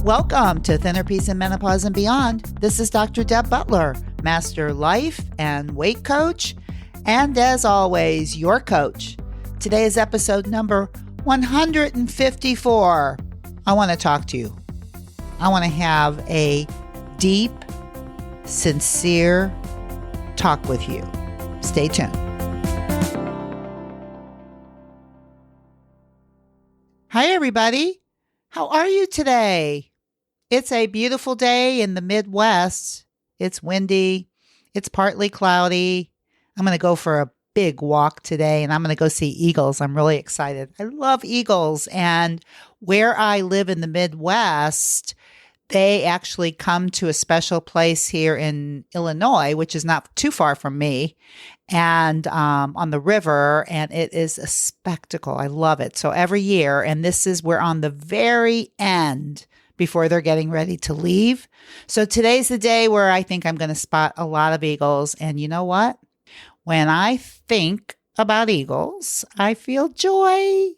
Welcome to Thinner Peace and Menopause and Beyond. This is Dr. Deb Butler, Master Life and Weight Coach, and as always, your coach. Today is episode number 154. I want to talk to you. I want to have a deep, sincere talk with you. Stay tuned. Hi, everybody. How are you today? It's a beautiful day in the Midwest. It's windy. It's partly cloudy. I'm going to go for a big walk today, and I'm going to go see eagles. I'm really excited. I love eagles. And where I live in the Midwest, they actually come to a special place here in Illinois, which is not too far from me, and on the river, and it is a spectacle. I love it. So every year, and we're on the very end before they're getting ready to leave. So today's the day where I think I'm going to spot a lot of eagles. And you know what? When I think about eagles, I feel joy.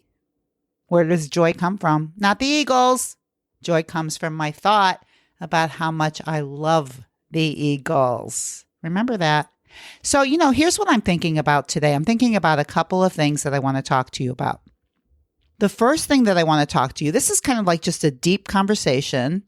Where does joy come from? Not the eagles. Joy comes from my thought about how much I love the eagles. Remember that. So, here's what I'm thinking about today. I'm thinking about a couple of things that I want to talk to you about. The first thing that I want to talk to you, this is kind of like just a deep conversation.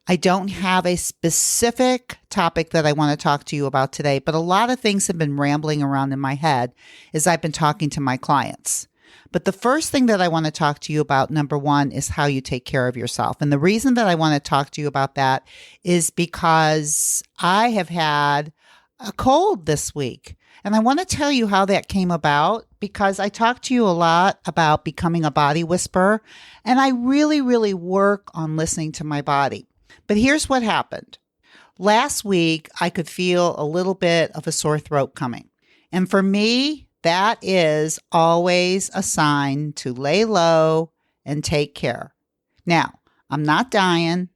I don't have a specific topic that I want to talk to you about today, but a lot of things have been rambling around in my head as I've been talking to my clients. But the first thing that I want to talk to you about, number one, is how you take care of yourself. And the reason that I want to talk to you about that is because I have had a cold this week. And I want to tell you how that came about because I talked to you a lot about becoming a body whisperer. And I really, really work on listening to my body. But here's what happened. Last week, I could feel a little bit of a sore throat coming. And for me, that is always a sign to lay low and take care. Now, I'm not dying.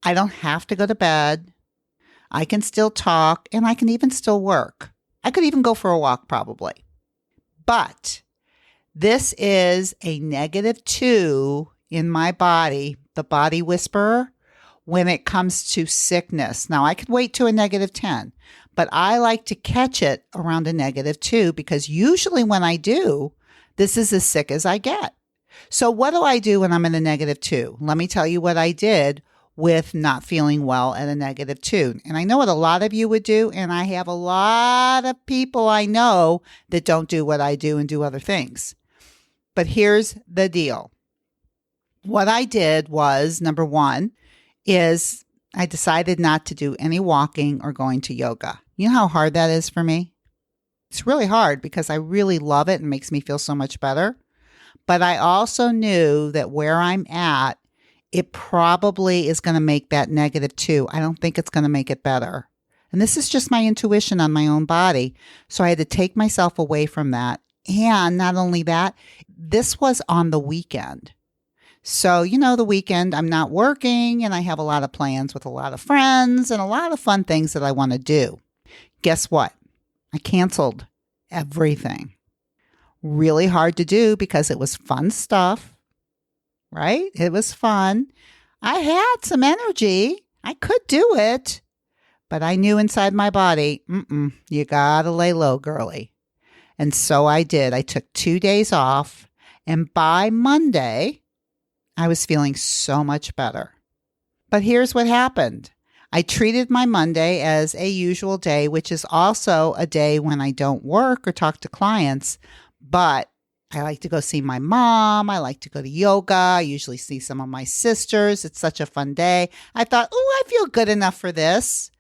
I don't have to go to bed. I can still talk and I can even still work. I could even go for a walk probably. But this is a -2 in my body, the body whisperer, when it comes to sickness. Now, I could wait to a -10, but I like to catch it around a -2 because usually when I do, this is as sick as I get. So what do I do when I'm in a -2? Let me tell you what I did with not feeling well at a -2. And I know what a lot of you would do, and I have a lot of people I know that don't do what I do and do other things. But here's the deal. What I did was, number one, is I decided not to do any walking or going to yoga. You know how hard that is for me? It's really hard because I really love it and makes me feel so much better. But I also knew that where I'm at, it probably is going to make that -2. I don't think it's going to make it better. And this is just my intuition on my own body. So I had to take myself away from that. And not only that, this was on the weekend. So, the weekend, I'm not working and I have a lot of plans with a lot of friends and a lot of fun things that I want to do. Guess what? I canceled everything. Really hard to do because it was fun stuff. Right? It was fun. I had some energy. I could do it. But I knew inside my body, you gotta lay low, girly. And so I did. I took 2 days off. And by Monday, I was feeling so much better. But here's what happened. I treated my Monday as a usual day, which is also a day when I don't work or talk to clients. But I like to go see my mom. I like to go to yoga. I usually see some of my sisters. It's such a fun day. I thought, I feel good enough for this.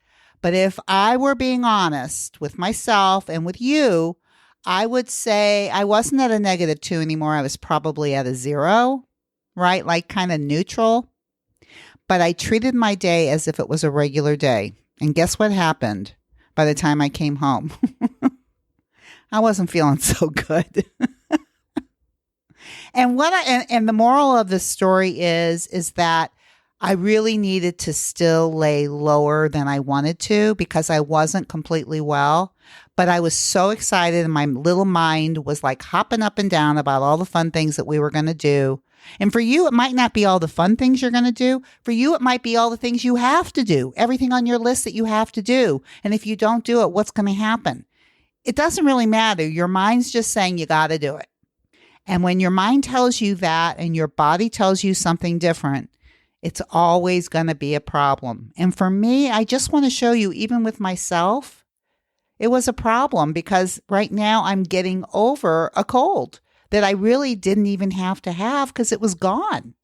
But if I were being honest with myself and with you, I would say I wasn't at a -2 anymore. I was probably at a 0, right? Like kind of neutral. But I treated my day as if it was a regular day. And guess what happened by the time I came home? I wasn't feeling so good. And the moral of the story is that I really needed to still lay lower than I wanted to because I wasn't completely well. But I was so excited and my little mind was like hopping up and down about all the fun things that we were going to do. And for you, it might not be all the fun things you're going to do. For you, it might be all the things you have to do, everything on your list that you have to do. And if you don't do it, what's going to happen? It doesn't really matter. Your mind's just saying you got to do it. And when your mind tells you that and your body tells you something different, it's always going to be a problem. And for me, I just want to show you, even with myself, it was a problem because right now I'm getting over a cold that I really didn't even have to have because it was gone.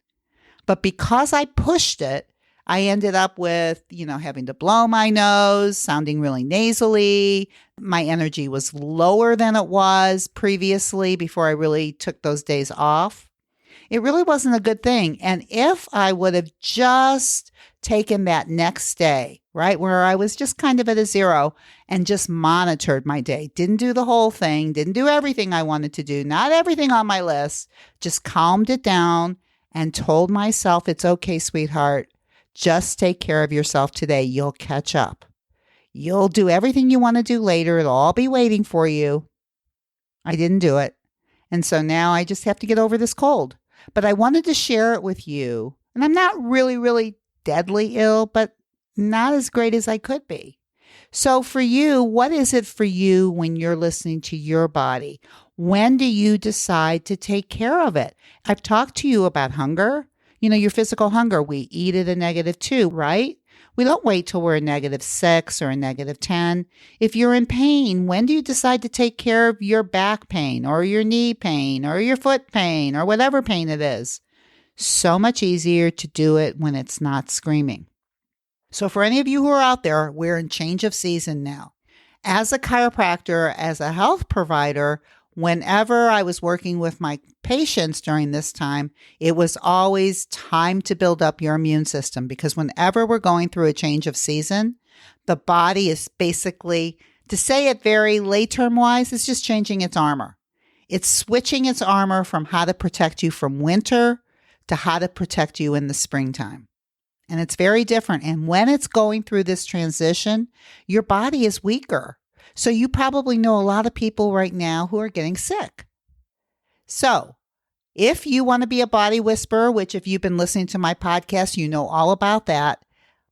But because I pushed it, I ended up with, having to blow my nose, sounding really nasally. My energy was lower than it was previously before I really took those days off. It really wasn't a good thing. And if I would have just taken that next day, right, where I was just kind of at a zero and just monitored my day, didn't do the whole thing, didn't do everything I wanted to do, not everything on my list, just calmed it down and told myself, it's okay, sweetheart. Just take care of yourself today. You'll catch up. You'll do everything you want to do later. It'll all be waiting for you. I didn't do it. And so now I just have to get over this cold. But I wanted to share it with you. And I'm not really, really deadly ill, but not as great as I could be. So for you, what is it for you when you're listening to your body? When do you decide to take care of it? I've talked to you about hunger. Your physical hunger, we eat at a -2, right? We don't wait till we're a -6 or a -10. If you're in pain, when do you decide to take care of your back pain or your knee pain or your foot pain or whatever pain it is? So much easier to do it when it's not screaming. So for any of you who are out there, we're in change of season now. As a chiropractor, as a health provider, whenever I was working with my patients during this time, it was always time to build up your immune system because whenever we're going through a change of season, the body is basically, to say it very lay term wise, it's just changing its armor. It's switching its armor from how to protect you from winter to how to protect you in the springtime. And it's very different. And when it's going through this transition, your body is weaker. So you probably know a lot of people right now who are getting sick. So if you want to be a body whisperer, which if you've been listening to my podcast, you know all about that,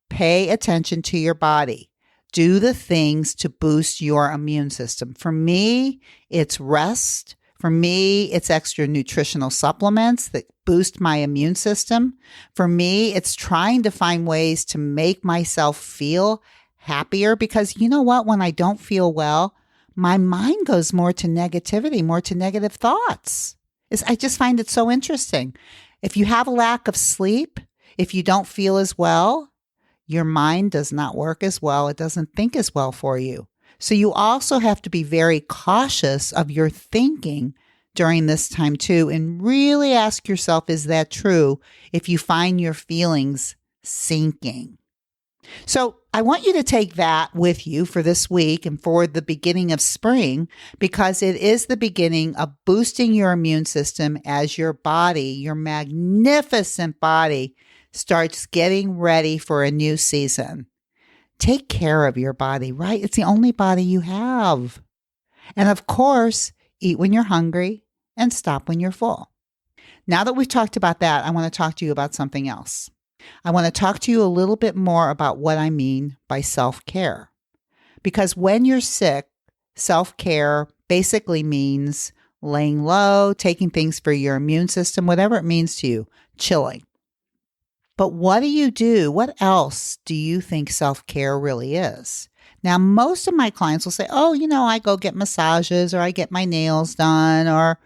pay attention to your body. Do the things to boost your immune system. For me, it's rest. For me, it's extra nutritional supplements that boost my immune system. For me, it's trying to find ways to make myself feel happier because you know what? When I don't feel well, my mind goes more to negativity, more to negative thoughts. I just find it so interesting. If you have a lack of sleep, if you don't feel as well, your mind does not work as well. It doesn't think as well for you. So you also have to be very cautious of your thinking during this time too, and really ask yourself, is that true if you find your feelings sinking? So I want you to take that with you for this week and for the beginning of spring, because it is the beginning of boosting your immune system as your body, your magnificent body, starts getting ready for a new season. Take care of your body, right? It's the only body you have. And of course, eat when you're hungry and stop when you're full. Now that we've talked about that, I want to talk to you about something else. I want to talk to you a little bit more about what I mean by self-care. Because when you're sick, self-care basically means laying low, taking things for your immune system, whatever it means to you, chilling. But what do you do? What else do you think self-care really is? Now, most of my clients will say, oh, I go get massages or I get my nails done or,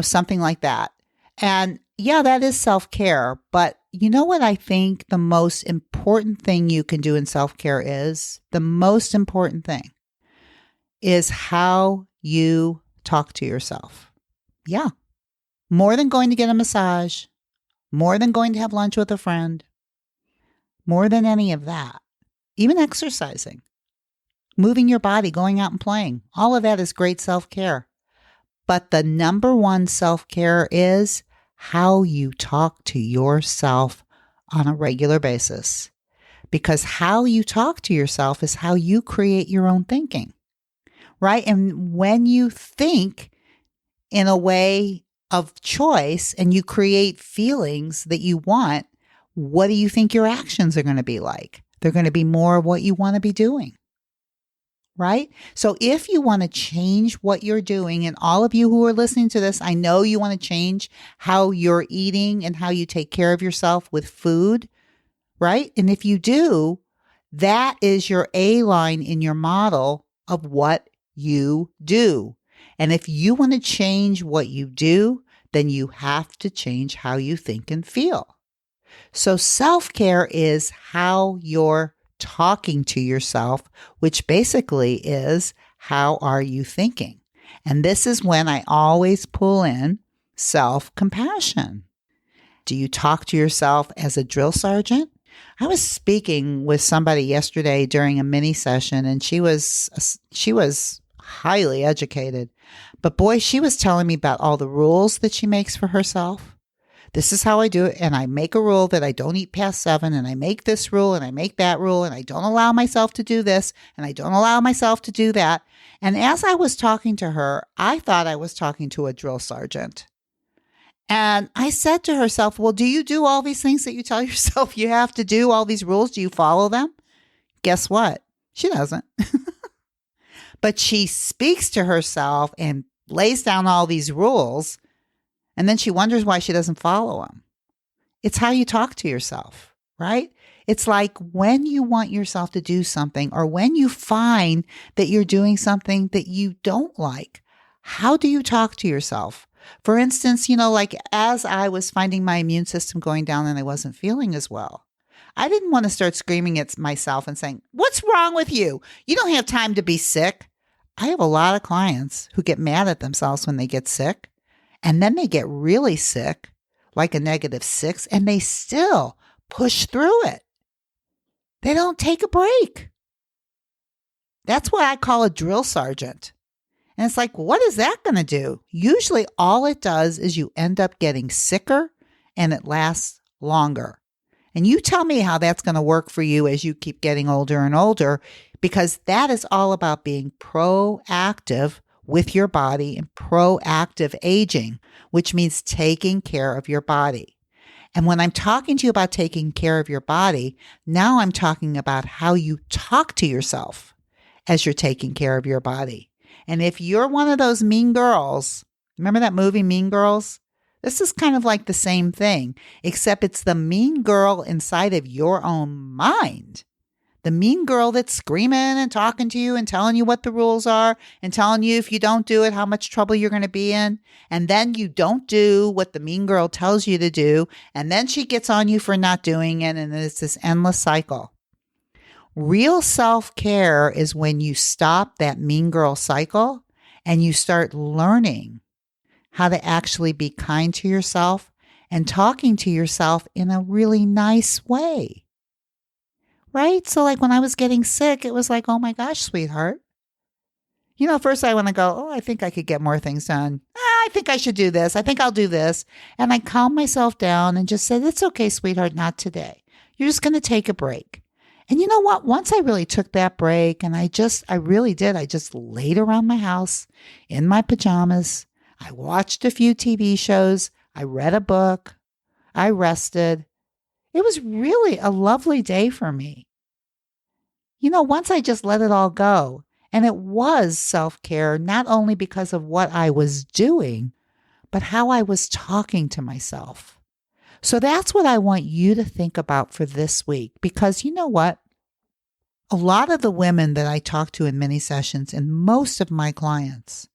something like that. And yeah, that is self-care. But you know what I think the most important thing you can do in self-care is? The most important thing is how you talk to yourself. Yeah. More than going to get a massage, more than going to have lunch with a friend, more than any of that, even exercising, moving your body, going out and playing, all of that is great self-care. But the number one self-care is how you talk to yourself on a regular basis. Because how you talk to yourself is how you create your own thinking. right? And when you think in a way of choice and you create feelings that you want, what do you think your actions are going to be like? They're going to be more of what you want to be doing, right? So if you want to change what you're doing, and all of you who are listening to this, I know you want to change how you're eating and how you take care of yourself with food, right? And if you do, that is your A line in your model of what you do. And if you want to change what you do, then you have to change how you think and feel. So self-care is how you're talking to yourself, which basically is how are you thinking? And this is when I always pull in self-compassion. Do you talk to yourself as a drill sergeant? I was speaking with somebody yesterday during a mini session, and she was highly educated. But boy, she was telling me about all the rules that she makes for herself. This is how I do it. And I make a rule that I don't eat past 7, and I make this rule and I make that rule, and I don't allow myself to do this and I don't allow myself to do that. And as I was talking to her, I thought I was talking to a drill sergeant. And I said to herself, well, do you do all these things that you tell yourself you have to do, all these rules? Do you follow them? Guess what? She doesn't. But she speaks to herself and lays down all these rules, and then she wonders why she doesn't follow them. It's how you talk to yourself, right? It's like when you want yourself to do something, or when you find that you're doing something that you don't like, how do you talk to yourself? For instance, like as I was finding my immune system going down and I wasn't feeling as well, I didn't want to start screaming at myself and saying, what's wrong with you? You don't have time to be sick. I have a lot of clients who get mad at themselves when they get sick, and then they get really sick, like a -6, and they still push through it. They don't take a break. That's what I call a drill sergeant. And it's like, what is that going to do? Usually all it does is you end up getting sicker and it lasts longer. And you tell me how that's going to work for you as you keep getting older and older, because that is all about being proactive with your body and proactive aging, which means taking care of your body. And when I'm talking to you about taking care of your body, now I'm talking about how you talk to yourself as you're taking care of your body. And if you're one of those mean girls, remember that movie Mean Girls? This is kind of like the same thing, except it's the mean girl inside of your own mind. The mean girl that's screaming and talking to you and telling you what the rules are and telling you if you don't do it, how much trouble you're going to be in. And then you don't do what the mean girl tells you to do. And then she gets on you for not doing it. And it's this endless cycle. Real self-care is when you stop that mean girl cycle and you start learning how to actually be kind to yourself and talking to yourself in a really nice way. Right? So like when I was getting sick, it was like, oh my gosh, sweetheart. First I want to go, oh, I think I could get more things done. I think I should do this. I think I'll do this. And I calm myself down and just said, it's okay, sweetheart, not today. You're just going to take a break. And you know what? Once I really took that break, and I really did. I just laid around my house in my pajamas. I watched a few TV shows. I read a book. I rested. It was really a lovely day for me. Once I just let it all go, and it was self-care, not only because of what I was doing, but how I was talking to myself. So that's what I want you to think about for this week, because you know what? A lot of the women that I talk to in mini sessions and most of my clients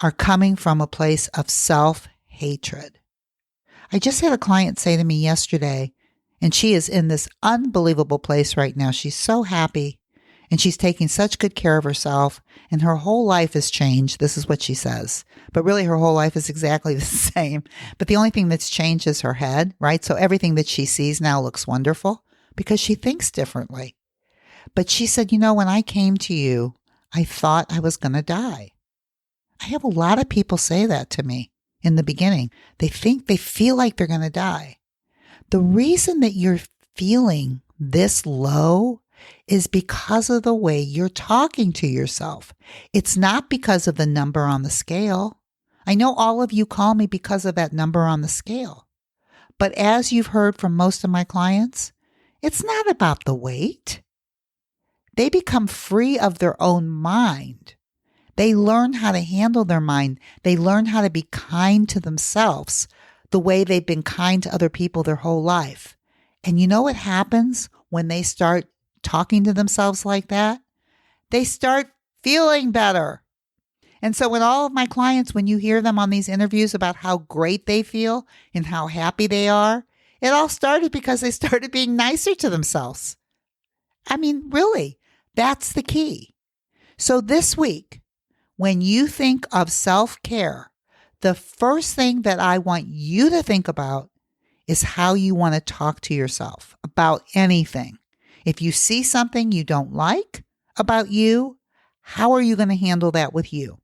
are coming from a place of self-hatred. I just had a client say to me yesterday, and she is in this unbelievable place right now. She's so happy and she's taking such good care of herself and her whole life has changed. This is what she says. But really her whole life is exactly the same. But the only thing that's changed is her head, right? So everything that she sees now looks wonderful because she thinks differently. But she said, when I came to you, I thought I was going to die. I have a lot of people say that to me in the beginning. They feel like they're going to die. The reason that you're feeling this low is because of the way you're talking to yourself. It's not because of the number on the scale. I know all of you call me because of that number on the scale. But as you've heard from most of my clients, it's not about the weight. They become free of their own mind. They learn how to handle their mind. They learn how to be kind to themselves the way they've been kind to other people their whole life. And you know what happens when they start talking to themselves like that? They start feeling better. And so when all of my clients, when you hear them on these interviews about how great they feel and how happy they are, it all started because they started being nicer to themselves. I mean, really, that's the key. So this week, when you think of self-care, the first thing that I want you to think about is how you want to talk to yourself about anything. If you see something you don't like about you, how are you going to handle that with you?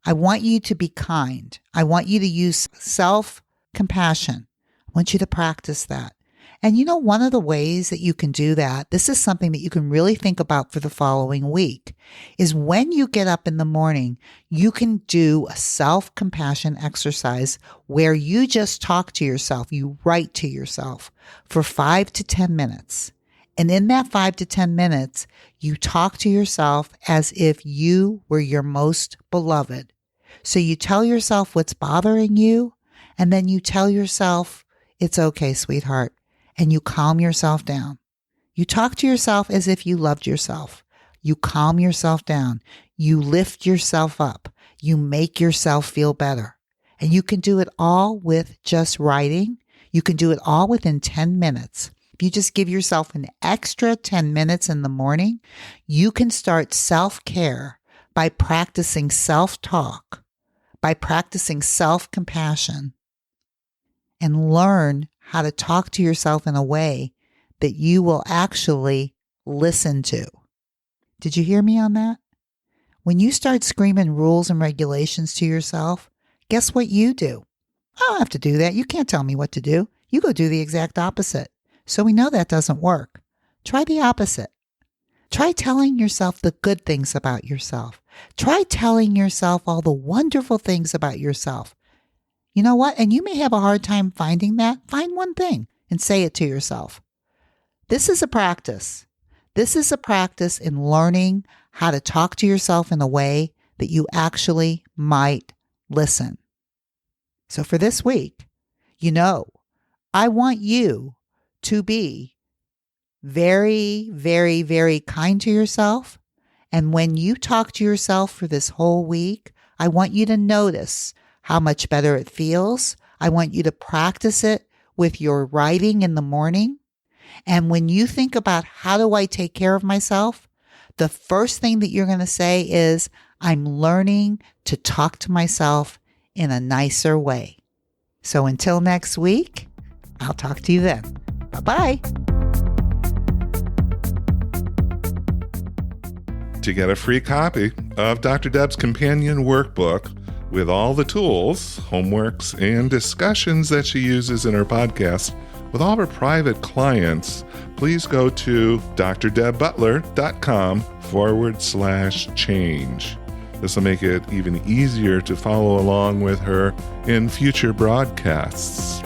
I want you to be kind. I want you to use self-compassion. I want you to practice that. And you know, one of the ways that you can do that, this is something that you can really think about for the following week, is when you get up in the morning, you can do a self-compassion exercise where you just talk to yourself, you write to yourself for 5 to 10 minutes. And in that 5 to 10 minutes, you talk to yourself as if you were your most beloved. So you tell yourself what's bothering you, and then you tell yourself, it's okay, sweetheart. And you calm yourself down. You talk to yourself as if you loved yourself. You calm yourself down. You lift yourself up. You make yourself feel better. And you can do it all with just writing. You can do it all within 10 minutes. If you just give yourself an extra 10 minutes in the morning, you can start self-care by practicing self-talk, by practicing self-compassion, and learn how to talk to yourself in a way that you will actually listen to. Did you hear me on that? When you start screaming rules and regulations to yourself, guess what you do? I don't have to do that. You can't tell me what to do. You go do the exact opposite. So we know that doesn't work. Try the opposite. Try telling yourself the good things about yourself. Try telling yourself all the wonderful things about yourself. You know what? And you may have a hard time finding that. Find one thing and say it to yourself. This is a practice. This is a practice in learning how to talk to yourself in a way that you actually might listen. So for this week, I want you to be very, very, very kind to yourself. And when you talk to yourself for this whole week, I want you to notice how much better it feels. I want you to practice it with your writing in the morning. And when you think about how do I take care of myself, the first thing that you're going to say is, I'm learning to talk to myself in a nicer way. So until next week, I'll talk to you then. Bye-bye. To get a free copy of Dr. Deb's companion workbook with all the tools, homeworks, and discussions that she uses in her podcast with all of her private clients, please go to drdebbutler.com/change. This will make it even easier to follow along with her in future broadcasts.